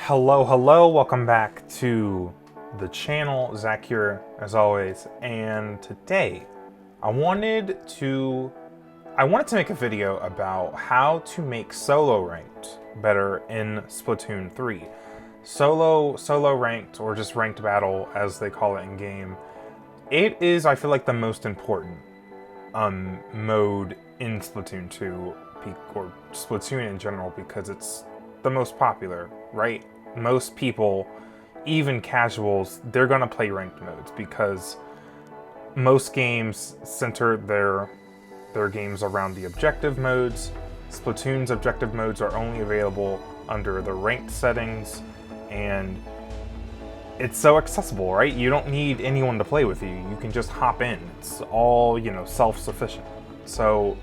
Hello, welcome back to the channel. Zach here, as always, and today I wanted to make a video about how to make solo ranked better in Splatoon 3. Solo ranked, or just ranked battle as they call it in game. It is, I feel like, the most important mode in Splatoon 2, or Splatoon in general, because it's the most popular, right? Most people, even casuals, they're gonna play ranked modes because most games center their games around the objective modes. Splatoon's objective modes are only available under the ranked settings, and it's so accessible, right? You don't need anyone to play with you. You can just hop in. It's all, self-sufficient. So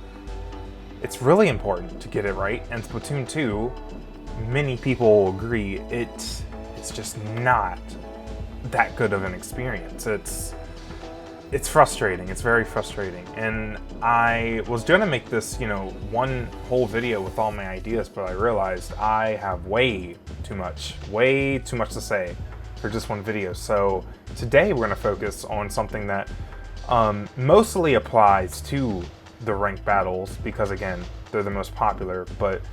it's really important to get it right. And Splatoon 2, many people agree, it's just not that good of an experience. It's frustrating. It's very frustrating. And I was gonna make this, one whole video with all my ideas, but I realized I have way too much to say for just one video. So today we're gonna focus on something that mostly applies to the ranked battles because, again, they're the most popular, but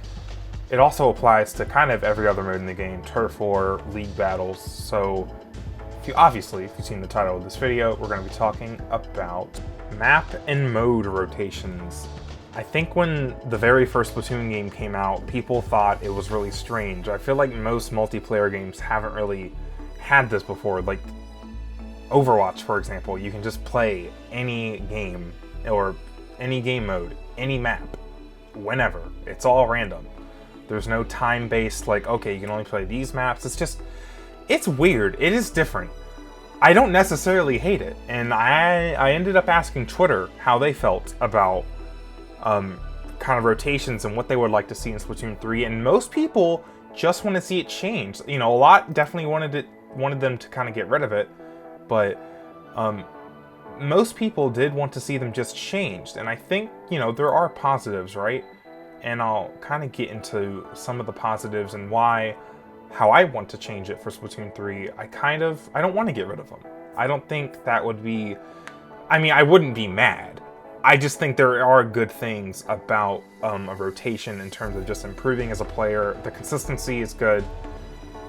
it also applies to kind of every other mode in the game, turf war, league battles. So if you've seen the title of this video, we're going to be talking about map and mode rotations. I think when the very first Splatoon game came out, people thought it was really strange. I feel like most multiplayer games haven't really had this before. Like Overwatch, for example, you can just play any game or any game mode, any map, whenever. It's all random. There's no time-based, like, okay, you can only play these maps. It's weird. It is different. I don't necessarily hate it. And I ended up asking Twitter how they felt about kind of rotations and what they would like to see in Splatoon 3. And most people just want to see it change. A lot definitely wanted them to kind of get rid of it. But most people did want to see them just changed. And I think, there are positives, right? And I'll kind of get into some of the positives and how I want to change it for Splatoon 3. I don't want to get rid of them. I don't think that would be, I wouldn't be mad. I just think there are good things about a rotation in terms of just improving as a player. The consistency is good,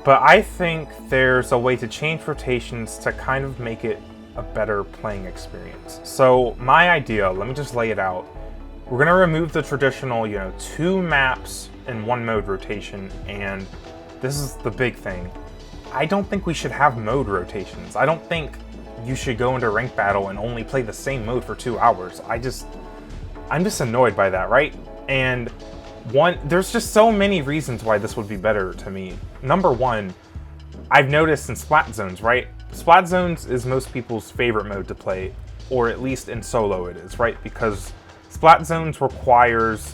but I think there's a way to change rotations to kind of make it a better playing experience. So my idea, let me just lay it out. We're going to remove the traditional, 2 maps in 1 mode rotation, and this is the big thing. I don't think we should have mode rotations. I don't think you should go into ranked battle and only play the same mode for 2 hours. I'm just annoyed by that, right? And there's just so many reasons why this would be better to me. Number one, I've noticed in Splat Zones, right? Splat Zones is most people's favorite mode to play, or at least in solo it is, right? Because Splat Zones requires,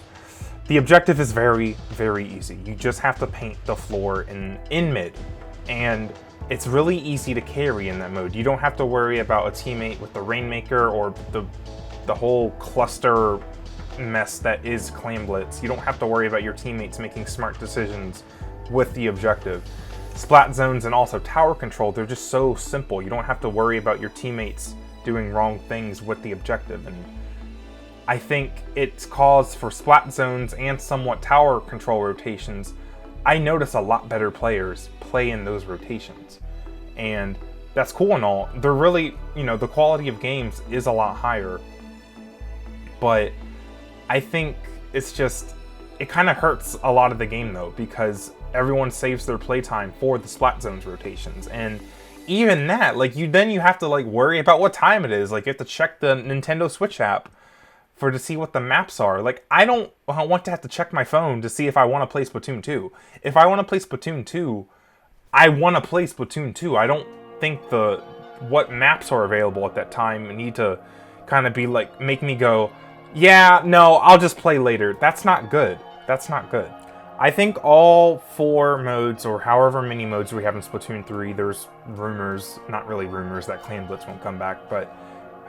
the objective is very, very easy. You just have to paint the floor in mid, and it's really easy to carry in that mode. You don't have to worry about a teammate with the Rainmaker or the whole cluster mess that is Clam Blitz. You don't have to worry about your teammates making smart decisions with the objective. Splat Zones and also tower control, they're just so simple. You don't have to worry about your teammates doing wrong things with the objective, and I think it's cause for Splat Zones and somewhat tower control rotations. I notice a lot better players play in those rotations. And that's cool and all. They're really, the quality of games is a lot higher. But I think it kind of hurts a lot of the game though, because everyone saves their playtime for the Splat Zones rotations. And even that, then you have to worry about what time it is. You have to check the Nintendo Switch app to see what the maps are. I don't want to have to check my phone to see if I want to play Splatoon 2. If I want to play Splatoon 2, I want to play Splatoon 2. I don't think what maps are available at that time need to kind of be make me go, yeah, no, I'll just play later. That's not good. That's not good. I think all 4 modes, or however many modes we have in Splatoon 3, there's rumors, not really rumors, that Clan Blitz won't come back, but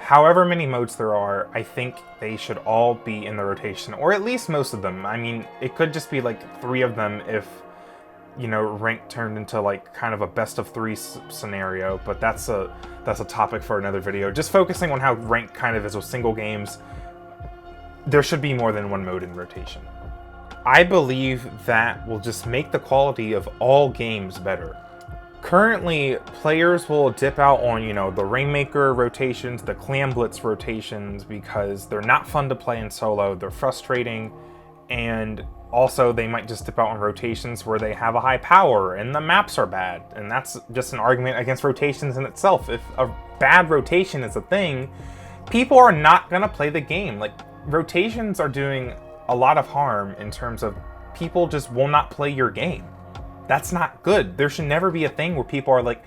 however many modes there are, I think they should all be in the rotation, or at least most of them. It could just be 3 of them if you know, rank turned into like kind of a best of three scenario, but that's a topic for another video. Just focusing on how rank kind of is with single games, there should be more than one mode in rotation. I believe that will just make the quality of all games better. Currently, players will dip out on, you know, the Rainmaker rotations, the Clam Blitz rotations, because they're not fun to play in solo, they're frustrating, and also they might just dip out on rotations where they have a high power and the maps are bad. And that's just an argument against rotations in itself. If a bad rotation is a thing, people are not gonna play the game. Like, rotations are doing a lot of harm in terms of people just will not play your game. That's not good. There should never be a thing where people are like,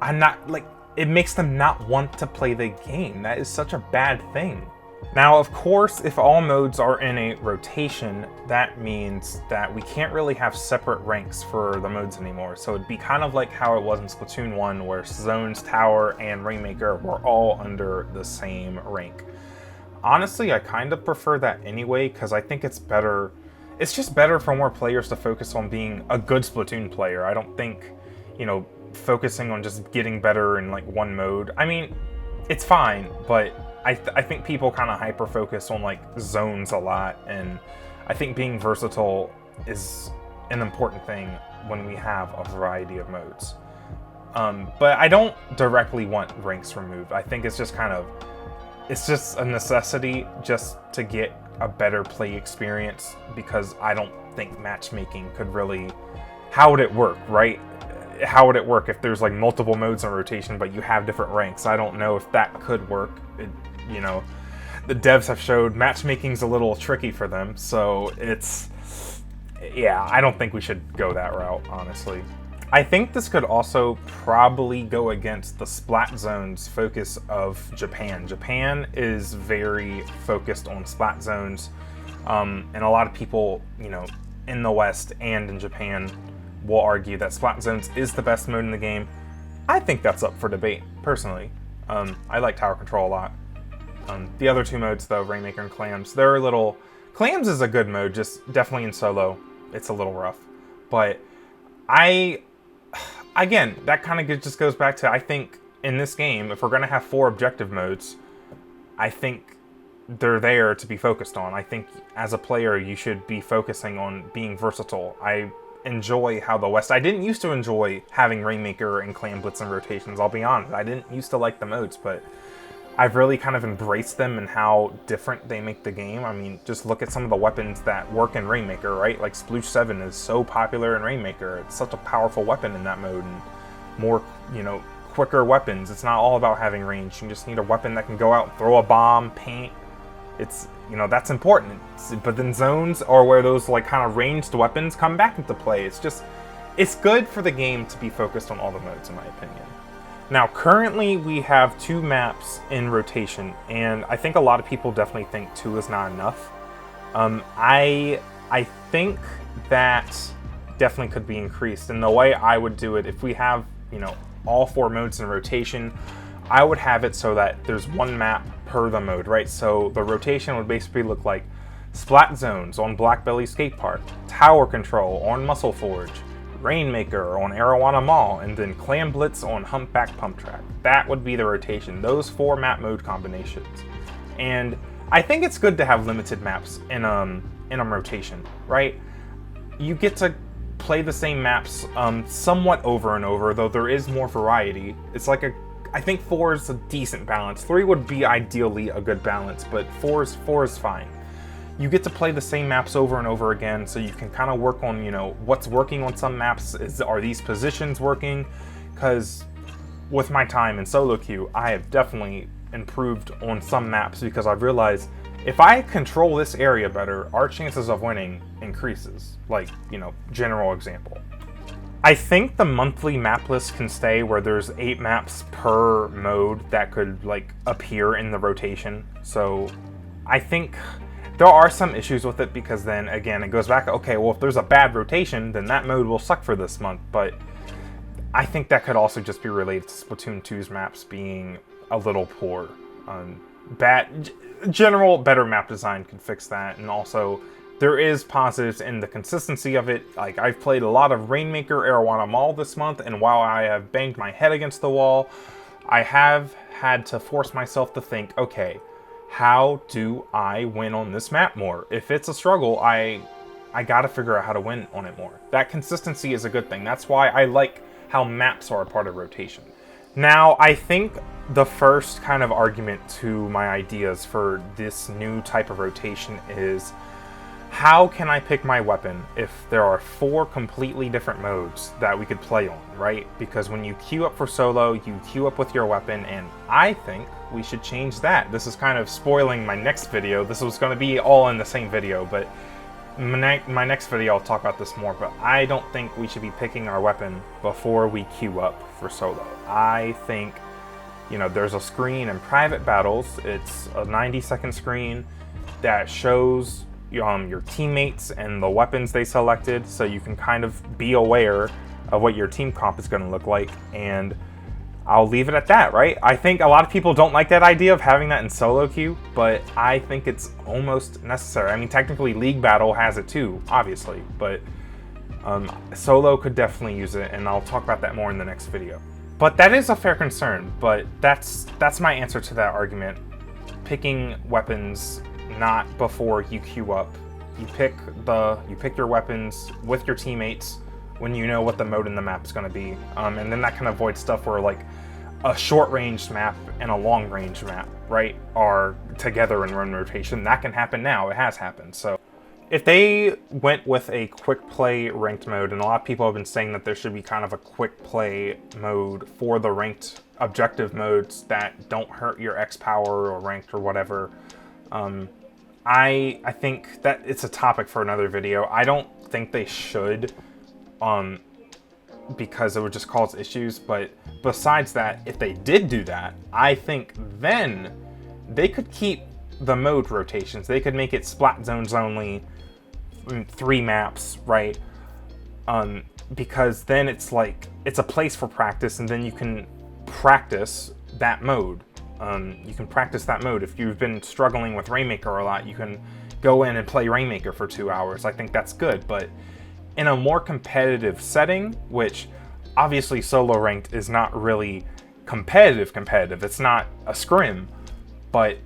I'm not, like, it makes them not want to play the game. That is such a bad thing. Now, of course, if all modes are in a rotation, that means that we can't really have separate ranks for the modes anymore. So it'd be kind of like how it was in Splatoon 1, where Zones, Tower, and Rainmaker were all under the same rank. Honestly, I kind of prefer that anyway, because I think it's better. It's just better for more players to focus on being a good Splatoon player. I don't think, you know, focusing on just getting better in like one mode. I mean, it's fine, but I think people kind of hyper-focus on like zones a lot, and I think being versatile is an important thing when we have a variety of modes. But I don't directly want ranks removed. I think it's just kind of, it's just a necessity just to get a better play experience, because I don't think matchmaking could really, how would it work, right? How would it work if there's like multiple modes in rotation but you have different ranks? I don't know if that could work. You know, the devs have showed matchmaking's a little tricky for them, so yeah, I don't think we should go that route, honestly. I think this could also probably go against the Splat Zones focus of Japan. Japan is very focused on Splat Zones, and a lot of people, you know, in the West and in Japan will argue that Splat Zones is the best mode in the game. I think that's up for debate, personally. I like Tower Control a lot. The other two modes, though, Rainmaker and Clams, they're a little... Clams is a good mode, just definitely in solo, it's a little rough. But again, that kind of just goes back to, I think, in this game, if we're going to have 4 objective modes, I think they're there to be focused on. I think, as a player, you should be focusing on being versatile. I enjoy how the West... I didn't used to enjoy having Rainmaker and Clam Blitz and rotations, I'll be honest. I didn't used to like the modes, but I've really kind of embraced them and how different they make the game. I mean, just look at some of the weapons that work in Rainmaker, right? Like Sploosh 7 is so popular in Rainmaker. It's such a powerful weapon in that mode, and more, you know, quicker weapons. It's not all about having range. You just need a weapon that can go out and throw a bomb, paint. It's, you know, that's important. But then zones are where those like kind of ranged weapons come back into play. It's just, it's good for the game to be focused on all the modes, in my opinion. Now, currently we have 2 maps in rotation, and I think a lot of people definitely think 2 is not enough. I think that definitely could be increased, and the way I would do it, if we have, you know, all 4 modes in rotation, I would have it so that there's 1 map per the mode, right? So the rotation would basically look like Splat Zones on Blackbelly Skate Park, Tower Control on Muscle Forge, Rainmaker on Arowana Mall, and then Clam Blitz on Humpback Pump Track. That would be the rotation, those 4 map mode combinations. And I think it's good to have limited maps in a rotation, right? You get to play the same maps somewhat over and over, though there is more variety. It's like I think 4 is a decent balance. 3 would be ideally a good balance, but 4 is fine. You get to play the same maps over and over again, so you can kind of work on, you know, what's working on some maps. Are these positions working? Because with my time in solo queue, I have definitely improved on some maps, because I've realized if I control this area better, our chances of winning increases. Like, you know, general example. I think the monthly map list can stay where there's 8 maps per mode that could, like, appear in the rotation. So I think there are some issues with it, because then, again, it goes back, okay, well, if there's a bad rotation, then that mode will suck for this month. But I think that could also just be related to Splatoon 2's maps being a little poor. General better map design could fix that, and also there is positives in the consistency of it. Like, I've played a lot of Rainmaker Arowana Mall this month, and while I have banged my head against the wall, I have had to force myself to think, okay, how do I win on this map more? If it's a struggle, I gotta figure out how to win on it more. That consistency is a good thing. That's why I like how maps are a part of rotation. Now, I think the first kind of argument to my ideas for this new type of rotation is, how can I pick my weapon if there are 4 completely different modes that we could play on, right? Because when you queue up for solo, you queue up with your weapon, and I think we should change that. This is kind of spoiling my next video. This was going to be all in the same video, but my next video I'll talk about this more, but I don't think we should be picking our weapon before we queue up for solo. I think, you know, there's a screen in private battles. It's a 90-second screen that shows your teammates and the weapons they selected, so you can kind of be aware of what your team comp is going to look like, and I'll leave it at that, right? I think a lot of people don't like that idea of having that in solo queue, but I think it's almost necessary. I mean, technically League Battle has it too, obviously, but solo could definitely use it, and I'll talk about that more in the next video. But that is a fair concern, but that's my answer to that argument. Picking weapons not before you queue up. You pick your weapons with your teammates when you know what the mode in the map is going to be, and then that can avoid stuff where like a short-range map and a long-range map, right, are together in run rotation. That can happen now. It has happened. So if they went with a quick play ranked mode, and a lot of people have been saying that there should be kind of a quick play mode for the ranked objective modes that don't hurt your X power or ranked or whatever, I think that it's a topic for another video. I don't think they should, because it would just cause issues. But besides that, if they did do that, I think then they could keep the mode rotations. They could make it Splat Zones only, 3 maps, right? Because then it's like, it's a place for practice, and then you can practice that mode. You can practice that mode. If you've been struggling with Rainmaker a lot, you can go in and play Rainmaker for 2 hours. I think that's good, but in a more competitive setting, which obviously solo ranked is not really competitive, it's not a scrim, but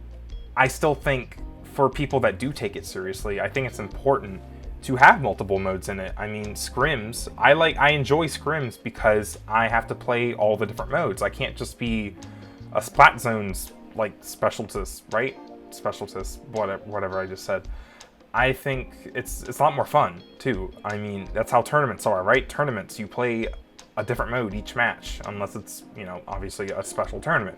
I still think for people that do take it seriously, I think it's important to have multiple modes in it. I mean, scrims, I enjoy scrims because I have to play all the different modes. I can't just be a Splat Zones like specialist, right? Specialist, whatever I just said. I think it's a lot more fun too. I mean, that's how tournaments are, right? Tournaments, you play a different mode each match, unless it's, you know, obviously a special tournament.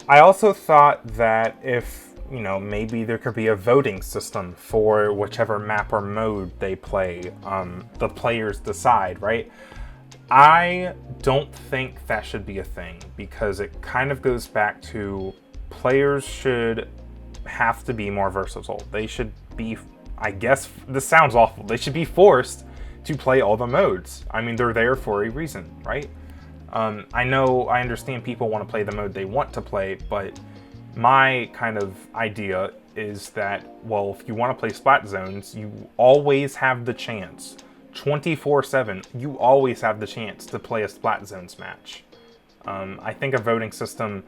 I also thought that if, you know, maybe there could be a voting system for whichever map or mode they play. The players decide, right? I don't think that should be a thing, because it kind of goes back to players should have to be more versatile. They should be, I guess, this sounds awful, they should be forced to play all the modes. I mean, they're there for a reason, right? I understand people want to play the mode they want to play, but my kind of idea is that, well, if you want to play Splat Zones, you always have the chance, 24/7, you always have the chance to play a Splat Zones match. I think a voting system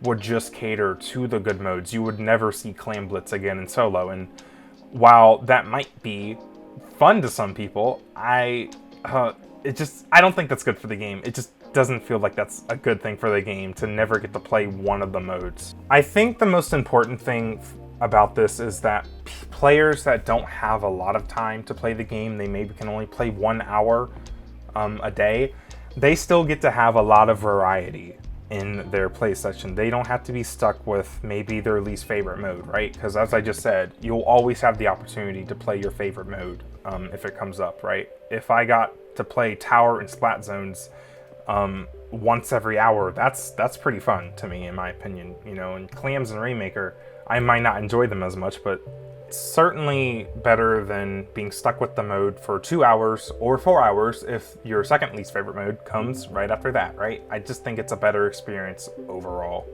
would just cater to the good modes. You would never see Clan Blitz again in solo, and while that might be fun to some people, I don't think that's good for the game. It just doesn't feel like that's a good thing for the game to never get to play one of the modes. I think the most important thing about this is that players that don't have a lot of time to play the game, they maybe can only play 1 hour a day, they still get to have a lot of variety in their play session. They don't have to be stuck with maybe their least favorite mode, right? Because as I just said, you'll always have the opportunity to play your favorite mode if it comes up, right? If I got to play Tower and Splat Zones once every hour, that's pretty fun to me, in my opinion. You know, and Clams and Rainmaker, I might not enjoy them as much, but certainly better than being stuck with the mode for 2 hours or 4 hours if your second least favorite mode comes right after that, right? I just think it's a better experience overall.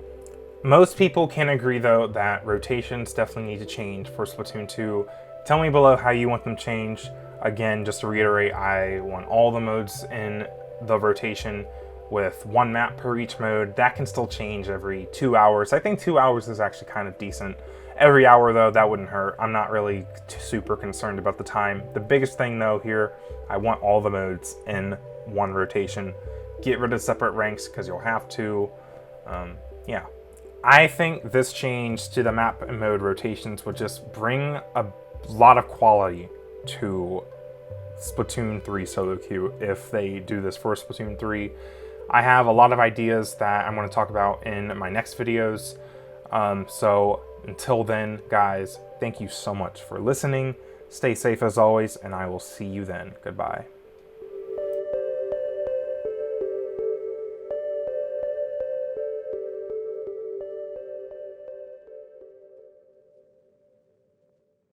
Most people can agree, though, that rotations definitely need to change for Splatoon 2. Tell me below how you want them changed. Again, just to reiterate, I want all the modes in the rotation with one map per each mode. That can still change every 2 hours. I think 2 hours is actually kind of decent. Every hour though, that wouldn't hurt. I'm not really super concerned about the time. The biggest thing though here, I want all the modes in one rotation. Get rid of separate ranks because you'll have to. Yeah. I think this change to the map and mode rotations would just bring a lot of quality to Splatoon 3 solo queue if they do this for Splatoon 3. I have a lot of ideas that I'm going to talk about in my next videos. So until then, guys, thank you so much for listening. Stay safe as always, and I will see you then. Goodbye.